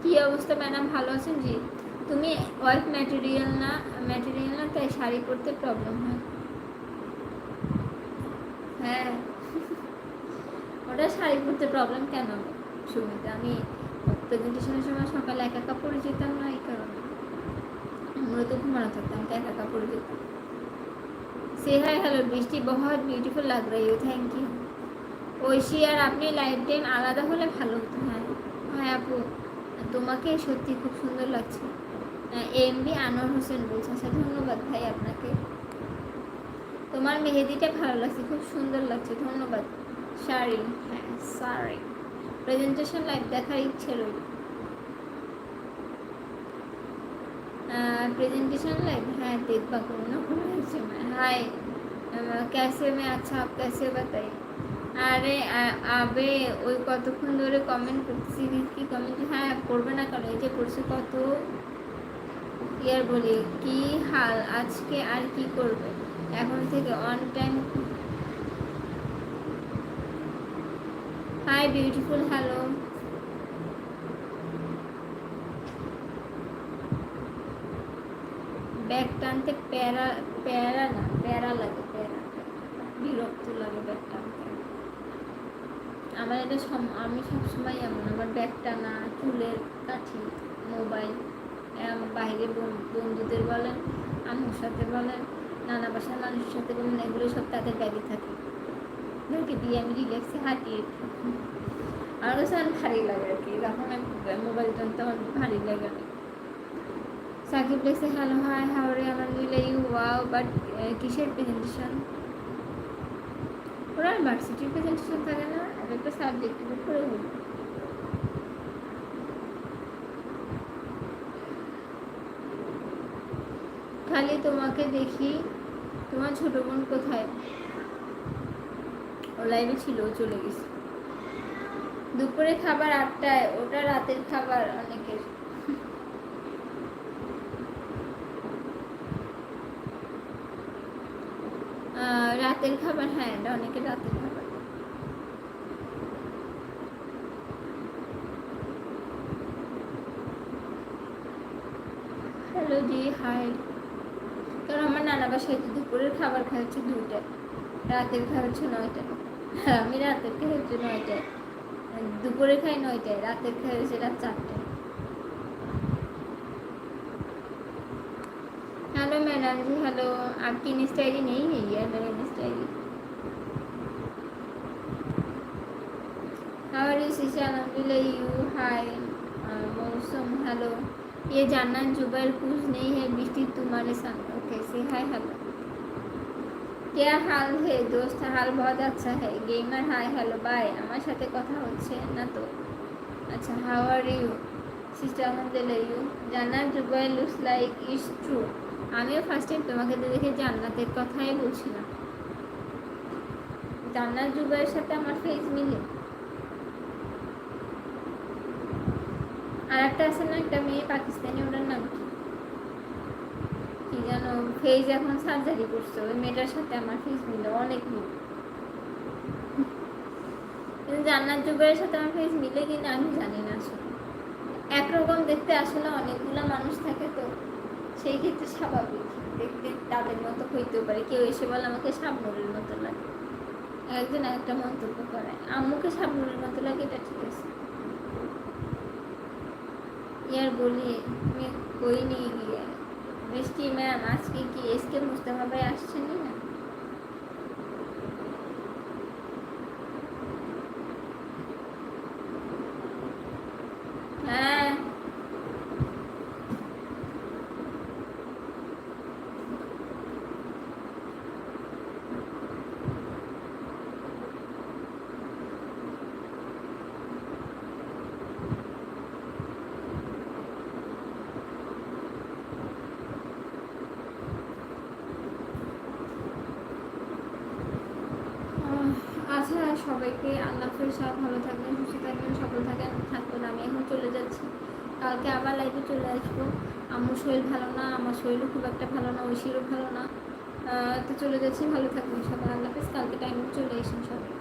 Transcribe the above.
কি অবস্থা ম্যাডাম, ভালো আছেন? জি। তুমি ওয়াইফ ম্যাটেরিয়াল না, তাই শাড়ি পরতে প্রবলেম হয়। হ্যাঁ, ওটা শাড়ি পরতে প্রবলেম কেন হবে সুমিতা? আমি প্রেজেন্টেশনের সময় সকালে একা একা পরে যেতাম না, এই কারণে। আমরা তো ঘুমানো থাকতাম, তো একা একা পরে যেতাম। সে হাই হ্যালো বৃষ্টি, বহুত বিউটিফুল লাগ রही हो, থ্যাংক ইউ। ঐশী আর আপনি লাইফ টাইম আলাদা হলে ভালো হতো। হ্যাঁ হ্যাঁ আপু, তোমাকে সত্যি খুব সুন্দর লাগছে। এমবি আনোয়ার হোসেন বলছে। আচ্ছা, ধন্যবাদ ভাই আপনাকে। তোমার মেহেদিটা ভালো লাগছে, খুব সুন্দর লাগছে, ধন্যবাদ। শাড়ি, হ্যাঁ সরি, প্রেজেন্টেশন লাইভ দেখার ইচ্ছে রইল। प्रेजेंटेशन लाइव, हाँ देखा करो ना, हाय कैसे में, अच्छा आप कैसे बताइए। আরে আবে ওই কতক্ষণ ধরে কমেন্ট করছি, কি কমেন্ট, হ্যাঁ পড়বে না কেন, এই যে পড়ছে কত। ইয়ার বলি কি হাল আজকে, আর কি করবে এখন থেকে on time. Hi beautiful, hello. Bag টানতে প্যারা, প্যারা না প্যারা লাগে, প্যারা বিরক্ত লাগে ব্যাগ টানতে। আমার এটা আমি সবসময় এমন, আমার ব্যাগ টানা, চুলের কাঠি, মোবাইল, বাইরে বন্ধুদের বলেন, আম্মুর সাথে বলেন, নানা বাসার মানুষের সাথে বলেন, এগুলো সব তাদের ব্যাগে থাকে। ব্যাগে দিয়ে আমি রিল্যাক্সে হাঁটিয়ে, আমার কাছে অনেক ভারী লাগে আর কি, যখন আমি মোবাইল টানতে আমার ভারী লাগে। সাকিব লেগছে হ্যালো হাই হাওড়ে আমার মিলে ইউ ওয়াও, বাট কিসের প্রেজেন্টেশন? ওরা ভার্সিটির প্রেজেন্টেশন থাকে না, একটা সাবজেক্টের উপরে হলো। খালি তোমাকে দেখি, তোমার ছোট বোন কোথায়? ও লাইভে ছিল, চলে গেছে। দুপুরে খাবার 8টায়, ওটা রাতের খাবার অনেকের। রাতের খাবার, হ্যাঁ এটা অনেকের রাতের খাবার। হ্যালো জি, হাই। কারণ আমার নানা বাসায় দুপুরের খাবার খাই হচ্ছে 2টায়, রাতের খাই হচ্ছে 9টায়। আমি রাতের খাই হচ্ছে 9টায়, দুপুরে খাই 9টায়, রাতের খাই হচ্ছে রাত 4টায়। हेलो मैडम जी, हेलो। आपकी इंस्टा आई डी नहीं है यार, मेरा insta I D. How are you शीशा, अल्हम्दुलिल्लाह। यू हाय मौसम, हेलो। ये जानना जुबैर कुछ नहीं है, बिस्टी तुम्हारे साथ। ओके से हाय, हेलो। क्या हाल है दोस्त? हाल बहुत अच्छा है। Gamer hi, hello bye. আমার সাথে কথা হচ্ছে না তো। আচ্ছা, হাউ আর ইউ সিস্টার? আলহামদুলিল্লাহ। You Jannat Zubair looks like it's true. আমিও ফার্স্ট টাইম তোমাকে দেখে জান্নাতের কথাই বলছিলাম। জান্নাত জুবাইয়ের সাথে আমার ফেস মিলে। আর একটা আছে না, একটা মেয়ে পাকিস্তানি, ওটার নাম কি জানো, ফেস এখন সার্জারি করছে, ওই মেয়েটার সাথে আমার ফেস মিলে, অনেক মিলে। কিন্তু জান্নাত জুবাইয়ের সাথে আমার ফেস মিলে কিনা আমি জানি না আসলে। একরকম দেখতে আসলে অনেকগুলো মানুষ থাকে, তো সেই ক্ষেত্রে স্বাভাবিক দেখতে তাদের মতো হইতেও পারে। কেউ এসে বলে আমাকে শাবনুরের মতো লাগে, একজন একটা মন্তব্য করে, আম্মুকে শাবনুরের মতো লাগে, এটা ঠিক আছে। ইয়ার বলি আমি কই নিয়ে গিয়ে মিষ্টি ম্যাম, আজকে কি এসকে মুস্তাফা ভাই আসছেনই না? হ্যাঁ আচ্ছা, সবাইকে আল্লাহ হাফেজ, সব ভালো থাকবেন, সুস্থ থাকবেন, সফল থাকবেন। আমি এখন চলে যাচ্ছি, কালকে আবার লাইভে চলে আসবো। আমার শরীর ভালো না, আমার শরীরও খুব একটা ভালো না, ঐশীরও ভালো না। তো চলে যাচ্ছি, ভালো থাকবেন সবাই, আল্লাহ হাফেজ। কালকে টাইমে চলে এসেন সবাই।